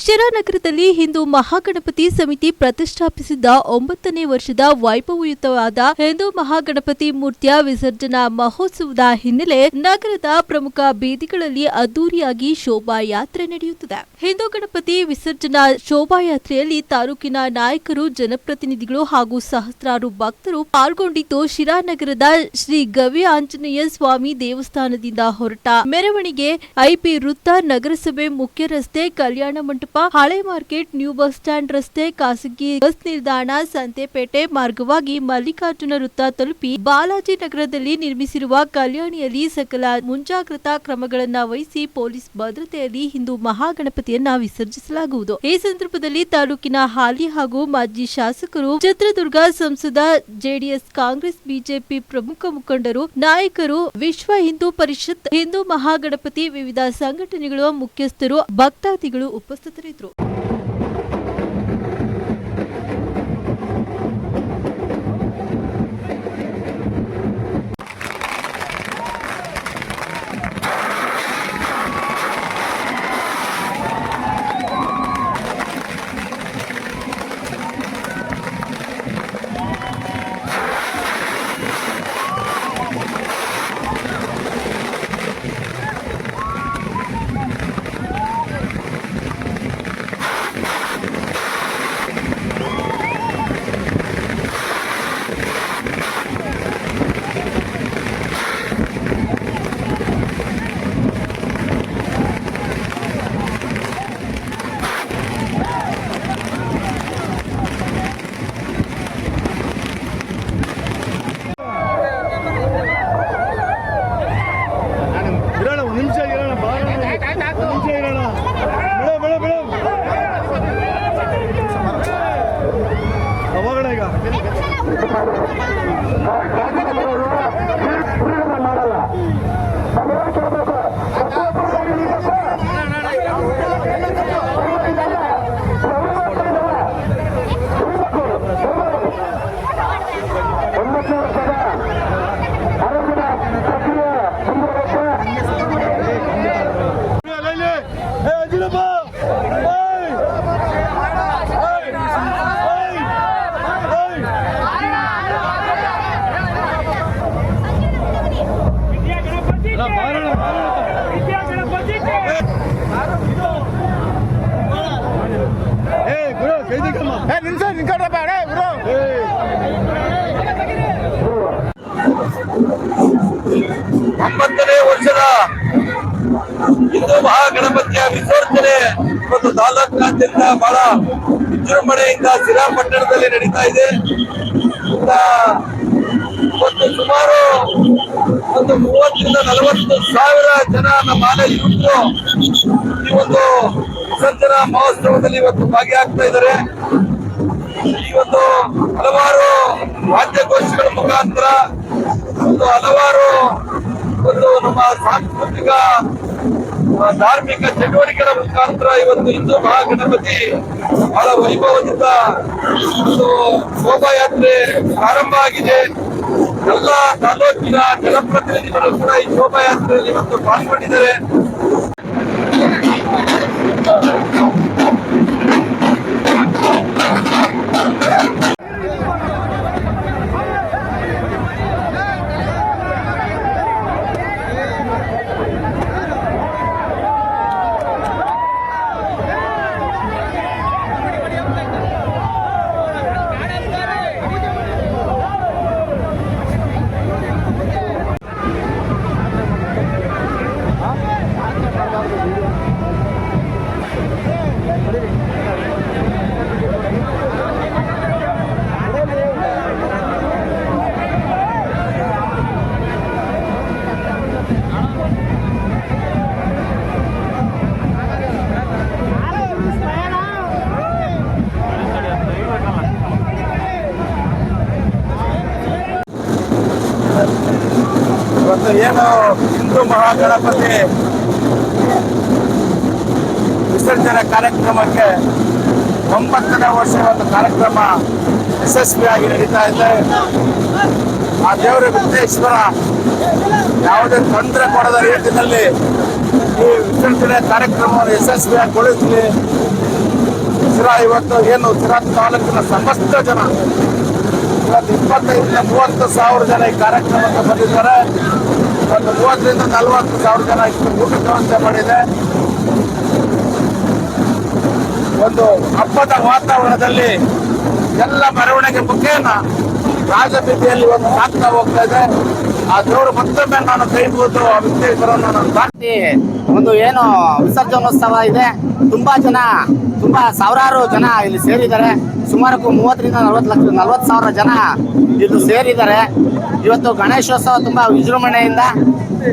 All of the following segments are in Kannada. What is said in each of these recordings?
ಶಿರಾನಗರದಲ್ಲಿ ಹಿಂದೂ ಮಹಾಗಣಪತಿ ಸಮಿತಿ ಪ್ರತಿಷ್ಠಾಪಿಸಿದ್ದ 9ನೇ ವರ್ಷದ ವೈಭವಯುತವಾದ ಹಿಂದೂ ಮಹಾಗಣಪತಿ ಮೂರ್ತಿಯ ವಿಸರ್ಜನಾ ಮಹೋತ್ಸವದ ಹಿನ್ನೆಲೆ ನಗರದ ಪ್ರಮುಖ ಬೀದಿಗಳಲ್ಲಿ ಅದ್ದೂರಿಯಾಗಿ ಶೋಭಾಯಾತ್ರೆ ನಡೆಯುತ್ತಿದೆ. ಹಿಂದೂ ಗಣಪತಿ ವಿಸರ್ಜನಾ ಶೋಭಾಯಾತ್ರೆಯಲ್ಲಿ ತಾಲೂಕಿನ ನಾಯಕರು, ಜನಪ್ರತಿನಿಧಿಗಳು ಹಾಗೂ ಸಹಸ್ರಾರು ಭಕ್ತರು ಪಾಲ್ಗೊಂಡಿದ್ದು, ಶಿರಾನಗರದ ಶ್ರೀ ಗವಿ ಆಂಜನೇಯ ಸ್ವಾಮಿ ದೇವಸ್ಥಾನದಿಂದ ಹೊರಟ ಮೆರವಣಿಗೆ ಐಪಿ ವೃತ್ತ, ನಗರಸಭೆ ಮುಖ್ಯ ರಸ್ತೆ, ಕಲ್ಯಾಣ ಮಂಟಪ, ಹಳೆ ಮಾರ್ಕೆಟ್, ನ್ಯೂ ಬಸ್ ಸ್ಟ್ಯಾಂಡ್ ರಸ್ತೆ, ಖಾಸಗಿ ಬಸ್ ನಿಲ್ದಾಣ, ಸಂತೆಪೇಟೆ ಮಾರ್ಗವಾಗಿ ಮಲ್ಲಿಕಾರ್ಜುನ ವೃತ್ತ ತಲುಪಿ ಬಾಲಾಜಿ ನಗರದಲ್ಲಿ ನಿರ್ಮಿಸಿರುವ ಕಲ್ಯಾಣಿಯಲ್ಲಿ ಸಕಲ ಮುಂಜಾಗ್ರತಾ ಕ್ರಮಗಳನ್ನು ವಹಿಸಿ ಪೊಲೀಸ್ ಭದ್ರತೆಯಲ್ಲಿ ಹಿಂದೂ ಮಹಾಗಣಪತಿಯನ್ನ ವಿಸರ್ಜಿಸಲಾಗುವುದು. ಈ ಸಂದರ್ಭದಲ್ಲಿ ತಾಲೂಕಿನ ಹಾಲಿ ಹಾಗೂ ಮಾಜಿ ಶಾಸಕರು, ಚಿತ್ರದುರ್ಗ ಸಂಸದ, ಜೆಡಿಎಸ್, ಕಾಂಗ್ರೆಸ್, ಬಿಜೆಪಿ ಪ್ರಮುಖ ಮುಖಂಡರು, ನಾಯಕರು, ವಿಶ್ವ ಹಿಂದೂ ಪರಿಷತ್, ಹಿಂದೂ ಮಹಾಗಣಪತಿ, ವಿವಿಧ ಸಂಘಟನೆಗಳ ಮುಖ್ಯಸ್ಥರು, ಭಕ್ತಾದಿಗಳು ಉಪಸ್ಥಿತರಿದ್ದರು. ಒಂಬತ್ತನೇ ವರ್ಷದ ಹಿಂದೂ ಮಹಾಗಣಪತಿಯ ವಿಸರ್ಜನೆ ಇವತ್ತು ತಾಲೂಕಿನಾದ್ಯಂತ ಬಹಳ ವಿಜೃಂಭಣೆಯಿಂದ ಶಿರಾ ಪಟ್ಟಣದಲ್ಲಿ ನಡೀತಾ ಇದೆ. ಇವತ್ತು ಸುಮಾರು 30,000 to 40,000 ಜನ ನಮ್ಮ ಆನೆ ಯುವಕರು ಈ ಒಂದು ವಿಸರ್ಜನಾ ಮಹೋತ್ಸವದಲ್ಲಿ ಇವತ್ತು ಭಾಗಿಯಾಗ್ತಾ ಇದ್ದಾರೆ. ಈ ಒಂದು ಹಲವಾರು ವಾದ್ಯಗೋಷ್ಠಿಗಳ ಮುಖಾಂತರ ಹಲವಾರು ನಮ್ಮ ಸಾಂಸ್ಕೃತಿಕ ಧಾರ್ಮಿಕ ಚಟುವಟಿಕೆಗಳ ಮುಖಾಂತರ ಇವತ್ತು ಹಿಂದೂ ಮಹಾಗಣಪತಿ ಬಹಳ ವೈಭವದಿಂದ ಒಂದು ಶೋಭಾಯಾತ್ರೆ ಪ್ರಾರಂಭ ಆಗಿದೆ. ಎಲ್ಲ ತಾಲೂಕಿನ ಜನಪ್ರತಿನಿಧಿಗಳು ಕೂಡ ಈ ಶೋಭಾಯಾತ್ರೆಯಲ್ಲಿ ಇವತ್ತು ಪಾಲ್ಗೊಂಡಿದ್ದಾರೆ. ಇವತ್ತು ಏನು ಹಿಂದೂ ಮಹಾಗಣಪತಿ ವಿಸರ್ಜನೆ ಕಾರ್ಯಕ್ರಮಕ್ಕೆ 9ನೇ ವರ್ಷದ ಒಂದು ಕಾರ್ಯಕ್ರಮ ಯಶಸ್ವಿಯಾಗಿ ನಡೀತಾ ಇದೆ. ಆ ದೇವರ ವಿಘ್ನೇಶ್ವರ ಯಾವುದೇ ತೊಂದರೆ ಕೊಡದ ರೀತಿಯಲ್ಲಿ ಈ ವಿಸರ್ಜನೆ ಕಾರ್ಯಕ್ರಮವನ್ನು ಯಶಸ್ವಿಯಾಗಿಗೊಳಿಸಲಿ. ಶಿರಾ ಇವತ್ತು ಏನು ಶಿರಾ ತಾಲೂಕಿನ ಸಮಸ್ತ ಜನ ಇವತ್ತು 25-30 ಸಾವಿರ ಜನ ಈ ಕಾರ್ಯಕ್ರಮಕ್ಕೆ ಬಂದಿದ್ದಾರೆ. ಒಂದು 30-40 ಸಾವಿರ ಜನ ಇಷ್ಟು ಊಟದ ವ್ಯವಸ್ಥೆ ಮಾಡಿದೆ. ಒಂದು ಹಬ್ಬದ ವಾತಾವರಣದಲ್ಲಿ ಎಲ್ಲ ಮೆರವಣಿಗೆ ಮುಖೇನ ರಾಜಬೀದಿಯಲ್ಲಿ ಒಂದು ಸಾಗ್ತಾ ಹೋಗ್ತಾ ಇದೆ. ಆ ದೇವರು ಮತ್ತೊಮ್ಮೆ ನಾನು ಕೈ ಮುಗಿದು ಆ ವಿಘ್ನೇಶ್ವರನ್ನು ನಾನು ಒಂದು ಏನು ವಿಸರ್ಜನೋತ್ಸವ ಇದೆ. ತುಂಬಾ ಸಾವಿರಾರು ಜನ ಇಲ್ಲಿ ಸೇರಿದ್ದಾರೆ. ಸುಮಾರು 30-40 ಸಾವಿರ ಜನ ಇದು ಸೇರಿದ್ದಾರೆ. ಇವತ್ತು ಗಣೇಶೋತ್ಸವ ತುಂಬಾ ವಿಜೃಂಭಣೆಯಿಂದ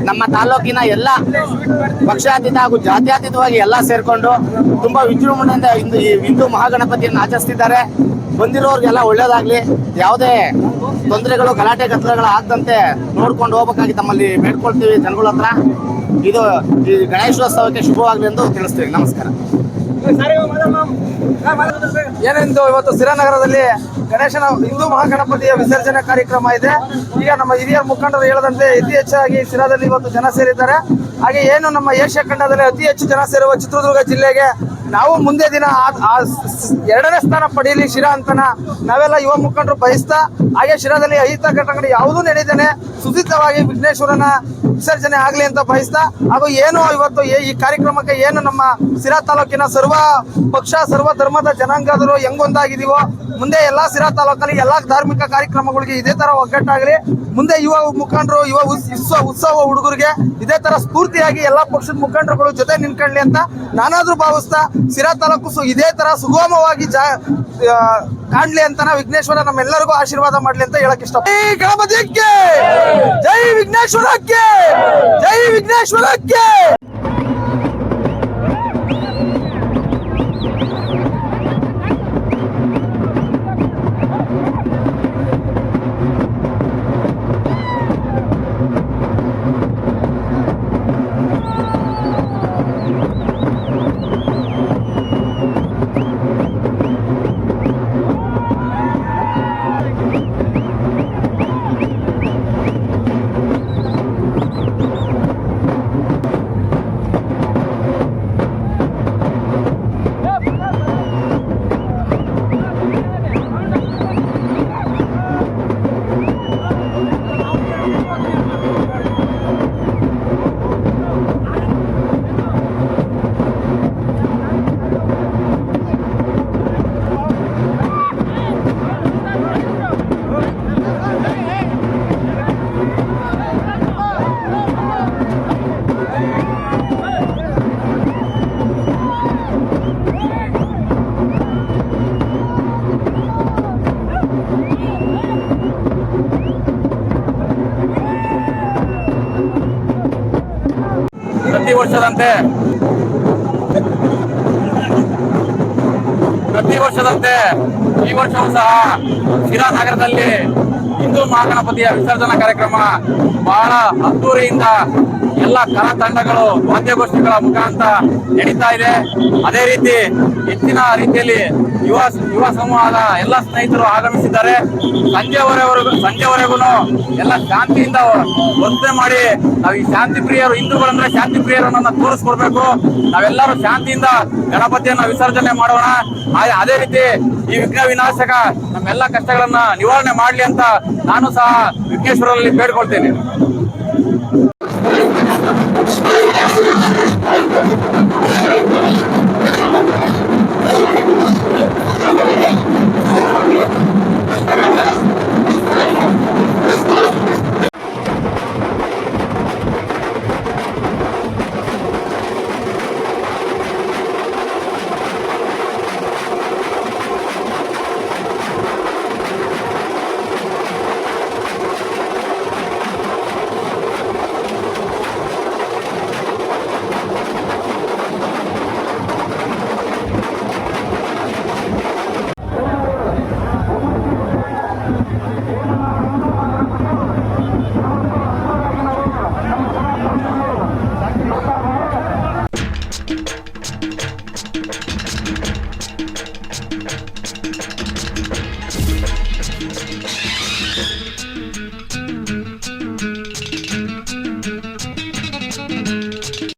ನಮ್ಮ ತಾಲೂಕಿನ ಎಲ್ಲ ಪಕ್ಷಾತೀತ ಹಾಗೂ ಜಾತ್ಯತೀತವಾಗಿ ಎಲ್ಲ ಸೇರ್ಕೊಂಡು ತುಂಬಾ ವಿಜೃಂಭಣೆಯಿಂದ ಈ ಹಿಂದೂ ಮಹಾಗಣಪತಿಯನ್ನು ಆಚರಿಸ್ತಿದ್ದಾರೆ. ಬಂದಿರೋರಿಗೆಲ್ಲ ಒಳ್ಳೇದಾಗ್ಲಿ, ಯಾವುದೇ ತೊಂದರೆಗಳು ಗಲಾಟೆ ಕತ್ತಲೆಗಳು ಆಗದಂತೆ ನೋಡ್ಕೊಂಡು ಹೋಗ್ಬೇಕಾಗಿ ತಮ್ಮಲ್ಲಿ ಬೇಡ್ಕೊಳ್ತೀವಿ ಜನಗಳ ಹತ್ರ. ಇದು ಈ ಗಣೇಶೋತ್ಸವಕ್ಕೆ ಶುಭವಾಗಲಿ ಎಂದು ತಿಳಿಸ್ತೀವಿ. ನಮಸ್ಕಾರ. ಏನೆಂದು ಇವತ್ತು ಸಿರಾ ನಗರದಲ್ಲಿ ಗಣೇಶನ ಹಿಂದೂ ಮಹಾಗಣಪತಿಯ ವಿಸರ್ಜನೆ ಕಾರ್ಯಕ್ರಮ ಇದೆ. ಈಗ ನಮ್ಮ ಹಿರಿಯ ಮುಖಂಡರು ಹೇಳದಂತೆ ಅತಿ ಹೆಚ್ಚಾಗಿ ಸಿರಾದಲ್ಲಿ ಇವತ್ತು ಜನ ಸೇರಿದ್ದಾರೆ. ಹಾಗೆ ಏನು ನಮ್ಮ ಏಷ್ಯಾ ಖಂಡದಲ್ಲಿ ಅತಿ ಹೆಚ್ಚು ಜನ ಸೇರುವ ಚಿತ್ರದುರ್ಗ ಜಿಲ್ಲೆಗೆ ನಾವು ಮುಂದೆ ದಿನ 2ನೇ ಸ್ಥಾನ ಪಡೆಯಲಿ ಶಿರಾ ಅಂತನ ನಾವೆಲ್ಲ ಯುವ ಮುಖಂಡರು ಬಯಸ್ತಾ, ಹಾಗೆ ಶಿರಾದಲ್ಲಿ ಅಹಿತ ಘಟನೆಗಳು ಯಾವುದೂ ನಡೀತಾನೆ ಸುಸೂತ್ರವಾಗಿ ವಿಘ್ನೇಶ್ವರನ ವಿಸರ್ಜನೆ ಆಗಲಿ ಅಂತ ಬಯಸ್ತಾ, ಹಾಗೂ ಏನು ಇವತ್ತು ಈ ಕಾರ್ಯಕ್ರಮಕ್ಕೆ ಏನು ನಮ್ಮ ಸಿರಾ ತಾಲೂಕಿನ ಸರ್ವ ಪಕ್ಷ ಸರ್ವ ಧರ್ಮದ ಜನಾಂಗದರು ಹೆಂಗೊಂದಾಗಿದೀವೋ ಮುಂದೆ ಎಲ್ಲಾ ಸಿರಾ ತಾಲೂಕಲ್ಲಿ ಎಲ್ಲಾ ಧಾರ್ಮಿಕ ಕಾರ್ಯಕ್ರಮಗಳಿಗೆ ಇದೇ ತರ ಒಗ್ಗಟ್ಟಾಗಲಿ. ಮುಂದೆ ಯುವ ಮುಖಂಡರು ಯುವ ಉತ್ಸವ ಹುಡುಗರಿಗೆ ಇದೇ ತರ ಸ್ಫೂರ್ತಿಯಾಗಿ ಎಲ್ಲಾ ಪಕ್ಷದ ಮುಖಂಡರುಗಳು ಜೊತೆ ನಿಂತ್ಕೊಳ್ಳಿ ಅಂತ ನಾನಾದ್ರೂ ಭಾವಿಸ್ತಾ, ಸಿರಾ ತಾಲೂಕು ಇದೇ ತರ ಸುಗಮವಾಗಿ ಕಾಣ್ಲಿ ಅಂತ ವಿಘ್ನೇಶ್ವರ ನಮ್ಮೆಲ್ಲರಿಗೂ ಆಶೀರ್ವಾದ ಮಾಡ್ಲಿ ಅಂತ ಹೇಳಕ್ ಇಷ್ಟ. ಜೈ ಗಣಪತಿಗೆ, ಜೈ ವಿಘ್ನೇಶ್ವರಕ್ಕೆ, ಜೈ ವಿಘ್ನೇಶ್ವರಕ್ಕೆ. ಪ್ರತಿ ವರ್ಷದಂತೆ ಈ ವರ್ಷವೂ ಸಹ ಶಿರಾ ನಗರದಲ್ಲಿ ಹಿಂದೂ ಮಹಾಗಣಪತಿಯ ವಿಸರ್ಜನಾ ಕಾರ್ಯಕ್ರಮ ಬಹಳ ಅದ್ದೂರಿಯಿಂದ ಎಲ್ಲ ಕಲಾ ತಂಡಗಳು ವಾದ್ಯಗೋಷ್ಠಿಗಳ ಮುಖಾಂತರ ನಡೀತಾ ಇದೆ. ಅದೇ ರೀತಿ ಹೆಚ್ಚಿನ ರೀತಿಯಲ್ಲಿ ಯುವ ಸಮೂಹದ ಎಲ್ಲ ಸ್ನೇಹಿತರು ಆಗಮಿಸಿದ್ದಾರೆ. ಸಂಜೆವರೆಗೂ ಎಲ್ಲ ಶಾಂತಿಯಿಂದ ವರ್ತನೆ ಮಾಡಿ ನಾವು ಈ ಶಾಂತಿ ಪ್ರಿಯರು, ಹಿಂದೂಗಳಂದ್ರೆ ಶಾಂತಿ ಪ್ರಿಯರನ್ನ ತೋರಿಸ್ಕೊಡ್ಬೇಕು. ನಾವೆಲ್ಲರೂ ಶಾಂತಿಯಿಂದ ಗಣಪತಿಯನ್ನ ವಿಸರ್ಜನೆ ಮಾಡೋಣ. ಅದೇ ರೀತಿ ಈ ವಿಘ್ನ ವಿನಾಶಕ ನಮ್ಮೆಲ್ಲ ಕಷ್ಟಗಳನ್ನ ನಿವಾರಣೆ ಮಾಡ್ಲಿ ಅಂತ ನಾನು ಸಹ ವಿಘ್ನೇಶ್ವರಲ್ಲಿ ಬೇಡ್ಕೊಳ್ತೇನೆ.